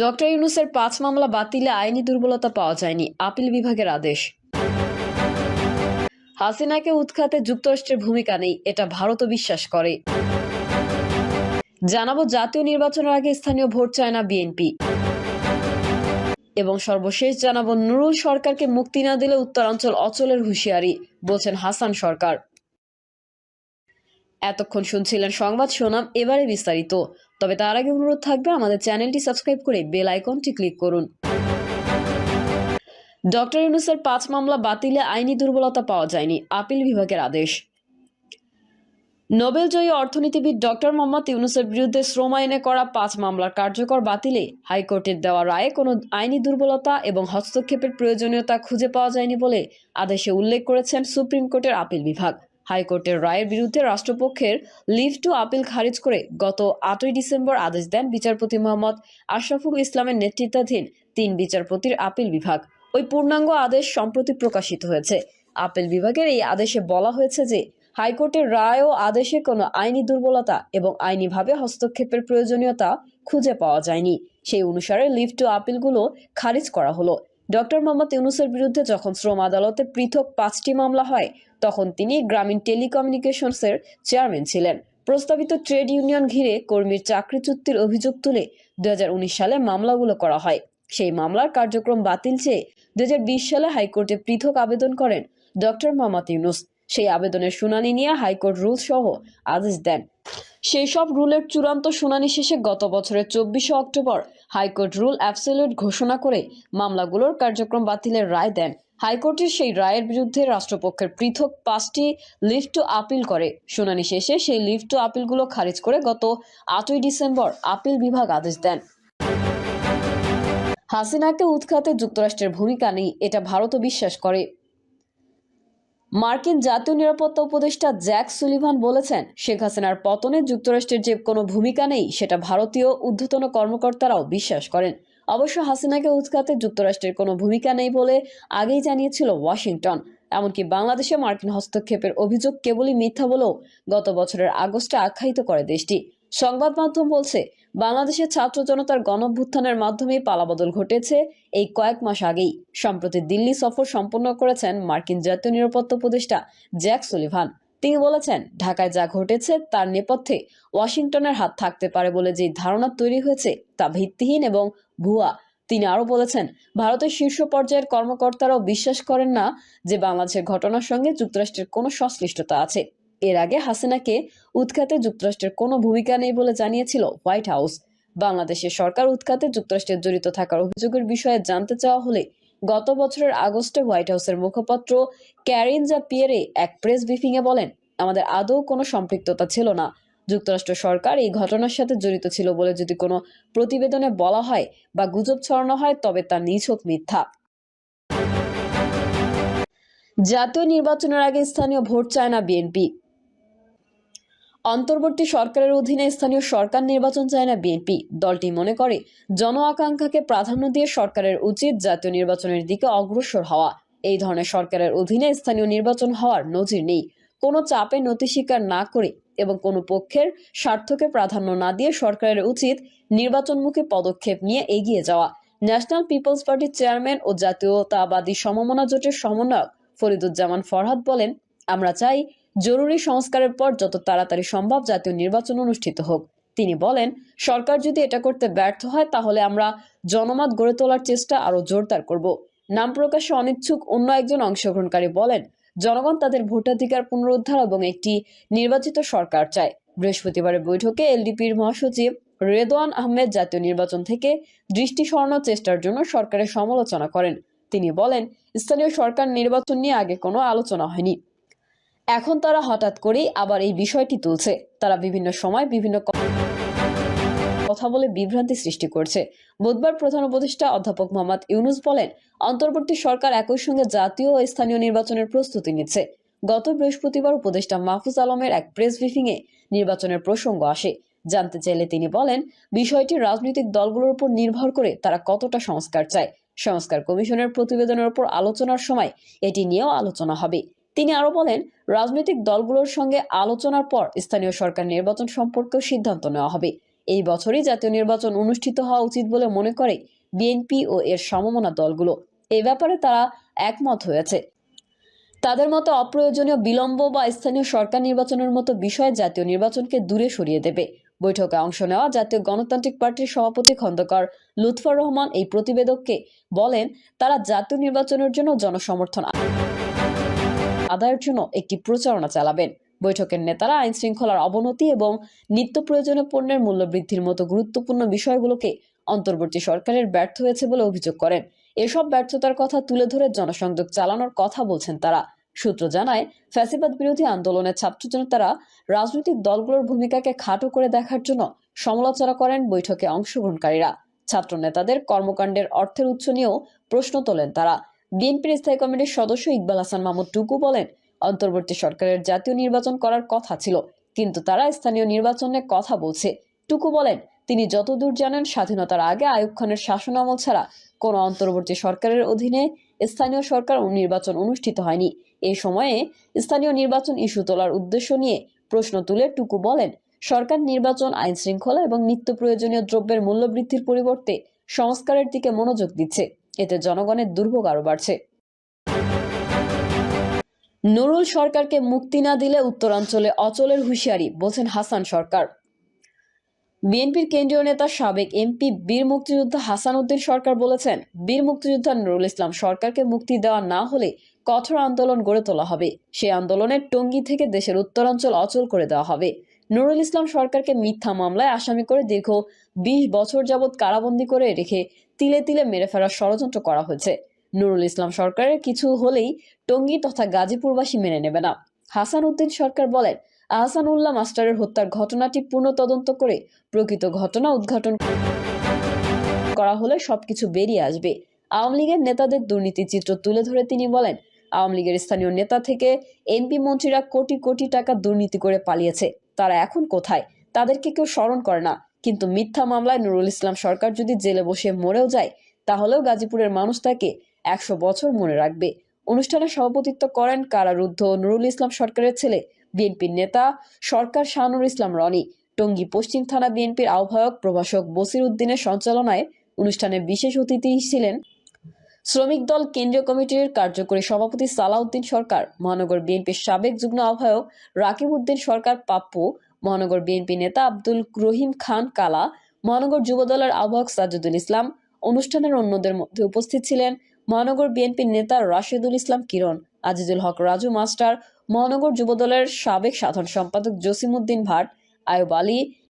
Doctor ইউনূসের ৫ মামলা বাতিলে আইনি দুর্বলতা পাওয়া যায়নি, আপিল বিভাগের আদেশ। হাসিনাকে উৎখাতে যুক্তরাষ্ট্রের ভূমিকা নেই, এটা ভারতও বিশ্বাস করে। জানাবো জাতীয় নির্বাচনের আগে স্থানীয় ভোট চায় না বিএনপি। এবং সর্বশেষ জানাবো নুরুল সরকারকে মুক্তি না দিলে উত্তরাঞ্চল অচলের হুঁশিয়ারি, বলছেন হাসান সরকার। এতক্ষণ শুনছিলেন সংবাদ শিরোনাম, এবারে বিস্তারিত। তবে তার আগে অনুরোধ থাকবে আমাদের চ্যানেলটি সাবস্ক্রাইব করে বেল আইকনটি ক্লিক করুন। ডক্টর ইউনূসের ৫ মামলা বাতিলে আইনি দুর্বলতা পাওয়া যায়নি, আপিল বিভাগের আদেশ। নোবেলজয়ী অর্থনীতিবিদ ডক্টর মোহাম্মদ ইউনূসের বিরুদ্ধে শ্রম আইনে করা ৫ মামলার কার্যকর বাতিলে হাইকোর্টের দেওয়া রায়ে কোনো আইনি দুর্বলতা এবং হস্তক্ষেপের প্রয়োজনীয়তা খুঁজে পাওয়া যায়নি বলে আদেশে উল্লেখ করেছেন সুপ্রিম কোর্টের আপিল বিভাগ। হাইকোর্টের রায়ের বিরুদ্ধে রাষ্ট্রপক্ষের লিভ টু আপিল খারিজ করে গত ৮ই ডিসেম্বর আদেশ দেন বিচারপতি মোহাম্মদ আশরাফুল ইসলামের নেতৃত্বাধীন ৩ বিচারপতির আপিল বিভাগ। ওই পূর্ণাঙ্গ আদেশ সম্প্রতি প্রকাশিত হয়েছে। আপিল বিভাগের এই আদেশে বলা হয়েছে যে হাইকোর্টের রায় ও আদেশে কোনো আইনি দুর্বলতা এবং আইনিভাবে হস্তক্ষেপের প্রয়োজনীয়তা খুঁজে পাওয়া যায়নি। সেই অনুসারে লিভ টু আপিলগুলো খারিজ করা হলো। ডক্টর মোহাম্মদ ইউনূসের বিরুদ্ধে যখন শ্রম আদালতে পৃথক ৫টি মামলা হয়, তখন তিনি গ্রামীণ টেলিকমিউনিকেশনসের চেয়ারম্যান ছিলেন। প্রস্তাবিত ট্রেড ইউনিয়ন ঘিরে কর্মীর চাকরি চুক্তির অভিযোগ তুলে ২০১৯ সালে মামলাগুলো করা হয়। সেই মামলার কার্যক্রম বাতিল চেয়ে ২০২০ সালে হাইকোর্টে পৃথক আবেদন করেন ডক্টর মোহাম্মদ ইউনূস। সেই আবেদনের শুনানি নিয়ে হাইকোর্ট রুল সহ আদেশ দেন। সেই সব রুলের চূড়ান্ত শুনানি শেষে গত বছরের ২৪শে অক্টোবর হাইকোর্ট রুল অ্যাবসলিউট ঘোষণা করে মামলাগুলোর কার্যক্রম বাতিলের রায় দেন। হাইকোর্টের সেই রায়ের বিরুদ্ধে রাষ্ট্রপক্ষের পৃথক ৫টি লিভ টু আপিল করে। শুনানি শেষে সেই লিভ টু আপিলগুলো খারিজ করে গত ৮ই ডিসেম্বর আপিল বিভাগ আদেশ দেন। হাসিনাকে উৎখাতে যুক্তরাষ্ট্রের ভূমিকা নেই, এটা ভারতও বিশ্বাস করে। মার্কিন জাতীয় নিরাপত্তা উপদেষ্টা জ্যাক সুলিভান বলেছেন, শেখ হাসিনার পতনে যুক্তরাষ্ট্রের যে কোনো ভূমিকা নেই, সেটা ভারতীয় ঊর্ধ্বতন কর্মকর্তারাও বিশ্বাস করেন। অবশ্য হাসিনাকে উৎখাতে যুক্তরাষ্ট্রের কোনো ভূমিকা নেই বলে আগেই জানিয়েছিল ওয়াশিংটন। এমনকি বাংলাদেশে মার্কিন হস্তক্ষেপের অভিযোগ কেবলই মিথ্যা বলেও গত বছরের আগস্টে আখ্যায়িত করে দেশটি। সংবাদ মাধ্যম বলছে, বাংলাদেশের ছাত্র জনতার গণঅভ্যুত্থানের মাধ্যমে পালাবদল ঘটেছে এই কয়েক মাস আগেই। সম্প্রতি দিল্লি সফর সম্পন্ন করেছেন মার্কিন জাতীয় নিরাপত্তা উপদেষ্টা জ্যাক সুলিভান। তিনি বলেছেন, ঢাকায় যা ঘটেছে তার নেপথ্যে ওয়াশিংটনের হাত থাকতে পারে বলে যে ধারণা তৈরি হয়েছে তা ভিত্তিহীন এবং ভুয়া। তিনি আরও বলেছেন, ভারতের শীর্ষ পর্যায়ের কর্মকর্তারাও বিশ্বাস করেন না যে বাংলাদেশের ঘটনার সঙ্গে যুক্তরাষ্ট্রের কোনো সংশ্লিষ্টতা আছে। এর আগে হাসিনাকে উৎখাতে যুক্তরাষ্ট্রের কোনো ভূমিকা নেই বলে জানিয়েছিল হোয়াইট হাউস। বাংলাদেশের সরকার উৎখাতে যুক্তরাষ্ট্রের জড়িত থাকার অভিযোগের বিষয়ে জানতে চাওয়া হলে গত বছরের আগস্টে হোয়াইট হাউসের মুখপাত্র ক্যারিন জা-পিয়েরে এক প্রেস ব্রিফিংয়ে বলেন, আমাদের আদৌ কোনো সম্পৃক্ততা ছিল না। যুক্তরাষ্ট্র সরকার এই ঘটনার সাথে জড়িত ছিল বলে যদি কোনো প্রতিবেদনে বলা হয় বা গুজব ছড়ানো হয়, তবে তা নিছক মিথ্যা। জাতীয় নির্বাচনের আগে স্থানীয় ভোট চায় না বিএনপি। অন্তর্বর্তী সরকারের অধীনে স্থানীয় সরকার নির্বাচন চায় না বিএনপি। দলটি মনে করে, জন আকাঙ্ক্ষাকে প্রাধান্য দিয়ে সরকারের উচিত জাতীয় নির্বাচনের দিকে অগ্রসর হওয়া। এই ধরনের সরকারের অধীনে স্থানীয় নির্বাচন হওয়ার নজির নেই। কোনো চাপে নতি স্বীকার না করে এবং কোনো পক্ষের স্বার্থকে প্রাধান্য না দিয়ে সরকারের উচিত নির্বাচনমুখী পদক্ষেপ নিয়ে এগিয়ে যাওয়া। ন্যাশনাল পিপলস পার্টির চেয়ারম্যান ও জাতীয়তাবাদী সমমনা জোটের সমন্বয়ক ফরিদুজ্জামান ফরহাদ বলেন, আমরা চাই জরুরি সংস্কারের পর যত তাড়াতাড়ি সম্ভব জাতীয় নির্বাচন অনুষ্ঠিত হোক। তিনি বলেন, সরকার যদি এটা করতে ব্যর্থ হয়, তাহলে আমরা জনমত গড়ে তোলার চেষ্টা আরো জোরদার করব। নাম প্রকাশে অনিচ্ছুক অন্য একজন অংশগ্রহণকারী বলেন, জনগণ তাদের ভোটাধিকার পুনরুদ্ধার এবং একটি নির্বাচিত সরকার চায়। বৃহস্পতিবারের বৈঠকে এলডিপির মহাসচিব রেদওয়ান আহমেদ জাতীয় নির্বাচন থেকে দৃষ্টি সরানোর চেষ্টার জন্য সরকারের সমালোচনা করেন। তিনি বলেন, স্থানীয় সরকার নির্বাচন নিয়ে আগে কোনো আলোচনা হয়নি। এখন তারা হঠাৎ করেই আবার এই বিষয়টি তুলছে। তারা বিভিন্ন সময় বিভিন্ন কথা বলে বিভ্রান্তি সৃষ্টি করছে। বুধবার প্রধান উপদেষ্টা অধ্যাপক মোহাম্মদ ইউনূস বলেন, অন্তর্বর্তী সরকার একই সঙ্গে জাতীয় ও স্থানীয় নির্বাচনের প্রস্তুতি নিচ্ছে। গত বৃহস্পতিবার উপদেষ্টা মাহফুজ আলমের এক প্রেস ব্রিফিংয়ে নির্বাচনের প্রসঙ্গ আসে। জানতে চাইলে তিনি বলেন, বিষয়টি রাজনৈতিক দলগুলোর উপর নির্ভর করে তারা কতটা সংস্কার চায়। সংস্কার কমিশনের প্রতিবেদনের উপর আলোচনার সময় এটি নিয়েও আলোচনা হবে। তিনি আরো বলেন, রাজনৈতিক দলগুলোর সঙ্গে আলোচনার পর স্থানীয় সরকার নির্বাচন সম্পর্কেও সিদ্ধান্ত নেওয়া হবে। এই বছরই জাতীয় নির্বাচন অনুষ্ঠিত হওয়া উচিত বলে মনে করে বিএনপি ও এর সমমনা দলগুলো। এই ব্যাপারে তারা একমত হয়েছে। তাদের মতে অপ্রয়োজনীয় বিলম্ব বা স্থানীয় সরকার নির্বাচনের মতো বিষয় জাতীয় নির্বাচনকে দূরে সরিয়ে দেবে। বৈঠকে অংশ নেওয়া জাতীয় গণতান্ত্রিক পার্টির সভাপতি খন্দকার লুৎফর রহমান এই প্রতিবেদককে বলেন, তারা জাতীয় নির্বাচনের জন্য জনসমর্থন আদায়ের জন্য একটি প্রচারণা চালাবেন। বৈঠকের নেতারা আইন শৃঙ্খলার অবনতি এবং নিত্য প্রয়োজনীয় পণ্যের মূল্য বৃদ্ধির মতো গুরুত্বপূর্ণ বিষয়গুলোকে অন্তর্বর্তী সরকারের ব্যর্থ হয়েছে বলে অভিযোগ করেন। এসব ব্যর্থতার কথা তুলে ধরে জনসংযোগ চালানোর কথা বলছেন তারা। সূত্র জানায়, ফ্যাসিবাদ বিরোধী আন্দোলনের ছাত্র জনতারা রাজনৈতিক দলগুলোর ভূমিকাকে খাটো করে দেখার জন্য সমালোচনা করেন বৈঠকে অংশগ্রহণকারীরা। ছাত্র নেতাদের কর্মকাণ্ডের অর্থের উৎস নিয়েও প্রশ্ন তোলেন তারা। বিএনপির স্থায়ী কমিটির সদস্য ইকবাল হাসান মাহমুদ টুকু বলেন, অন্তর্বর্তী সরকারের জাতীয় নির্বাচন করার কথা ছিল, কিন্তু তারা স্থানীয় নির্বাচনের কথা বলছে। টুকু বলেন, তিনি যতদূর জানেন স্বাধীনতার আগে আইয়ুব খানের শাসনামল ছাড়া কোনো অন্তর্বর্তী সরকারের অধীনে স্থানীয় সরকার নির্বাচন অনুষ্ঠিত হয়নি। এই সময়ে স্থানীয় নির্বাচন ইস্যু তোলার উদ্দেশ্য নিয়ে প্রশ্ন তুলে টুকু বলেন, সরকার নির্বাচন আইন শৃঙ্খলা এবং নিত্য প্রয়োজনীয় দ্রব্যের মূল্য বৃদ্ধির পরিবর্তে সংস্কারের দিকে মনোযোগ দিচ্ছে। এতে জনগণের দুর্ভোগ আরো বাড়ছে। নুরুল সরকারকে মুক্তি না দিলে উত্তরাঞ্চলে অচলের হুঁশিয়ারি, বলছেন হাসান সরকার। বিএনপির কেন্দ্রীয় নেতা সাবেক এমপি বীর মুক্তিযোদ্ধা হাসান উদ্দিন সরকার বলেছেন, বীর মুক্তিযোদ্ধা নুরুল ইসলাম সরকারকে মুক্তি দেওয়া না হলে কঠোর আন্দোলন গড়ে তোলা হবে। সেই আন্দোলনের টঙ্গী থেকে দেশের উত্তরাঞ্চল অচল করে দেওয়া হবে। নুরুল ইসলাম সরকারকে মিথ্যা মামলায় আসামি করে দীর্ঘ 20 বছর যাবৎ কারাবন্দী করে রেখে তিলে তিলে মেরে ফেলার ষড়যন্ত্র করা হয়েছে। নুরুল ইসলাম সরকারের কিছু হলেই টঙ্গী তথা গাজীপুরবাসী মেনে নেবে না। হাসান উদ্দিন সরকার বলেন, আহসানুল্লাহ মাস্টারের হত্যার ঘটনাটি পূর্ণ তদন্ত করে প্রকৃত ঘটনা উদ্ঘাটন করা হলে সবকিছু বেরিয়ে আসবে। আওয়ামী লীগের নেতাদের দুর্নীতি চিত্র তুলে ধরে তিনি বলেন, আওয়ামী লীগের স্থানীয় নেতা থেকে এমপি মন্ত্রীরা কোটি কোটি টাকা দুর্নীতি করে পালিয়েছে। তারা এখন কোথায়? তাদেরকে কেউ স্মরণ করে না। কিন্তু মিথ্যা মামলায় নুরুল ইসলাম সরকার যদি জেলে বসে মরেও যায়, তাহলেও গাজীপুরের মানুষ তাকে 100 বছর মনে রাখবে। অনুষ্ঠানে সভাপতিত্ব করেন কারারুদ্ধ নুরুল ইসলাম সরকারের ছেলে বিএনপির নেতা সরকার শাহনুর ইসলাম রনি। টঙ্গী পশ্চিম থানা বিএনপির আহ্বায়ক প্রভাষক বসির উদ্দিনের সঞ্চালনায় অনুষ্ঠানে বিশেষ অতিথি ছিলেন শ্রমিক দল কেন্দ্রীয় কমিটির কার্যকরী সভাপতি সালাউদ্দিন সরকার, মহানগর বিএনপির সাবেক যুগ্ম আহ্বায়ক রাকিব উদ্দিন সরকার পাপ্পু, মহানগর বিএনপি নেতা আব্দুল রহিম খান কালা, মহানগর যুবদলের আহ্বায়ক সাজ্জুদুল ইসলাম। অনুষ্ঠানের অন্যদের মধ্যে উপস্থিত ছিলেন মহানগর বিএনপির নেতা রাশেদুল ইসলাম কিরণ, আজিজুল হক রাজু মাস্টার, মহানগর যুবদলের সাবেক সাধারণ সম্পাদক জসিম উদ্দিন ভাট, আয়ুব আলী,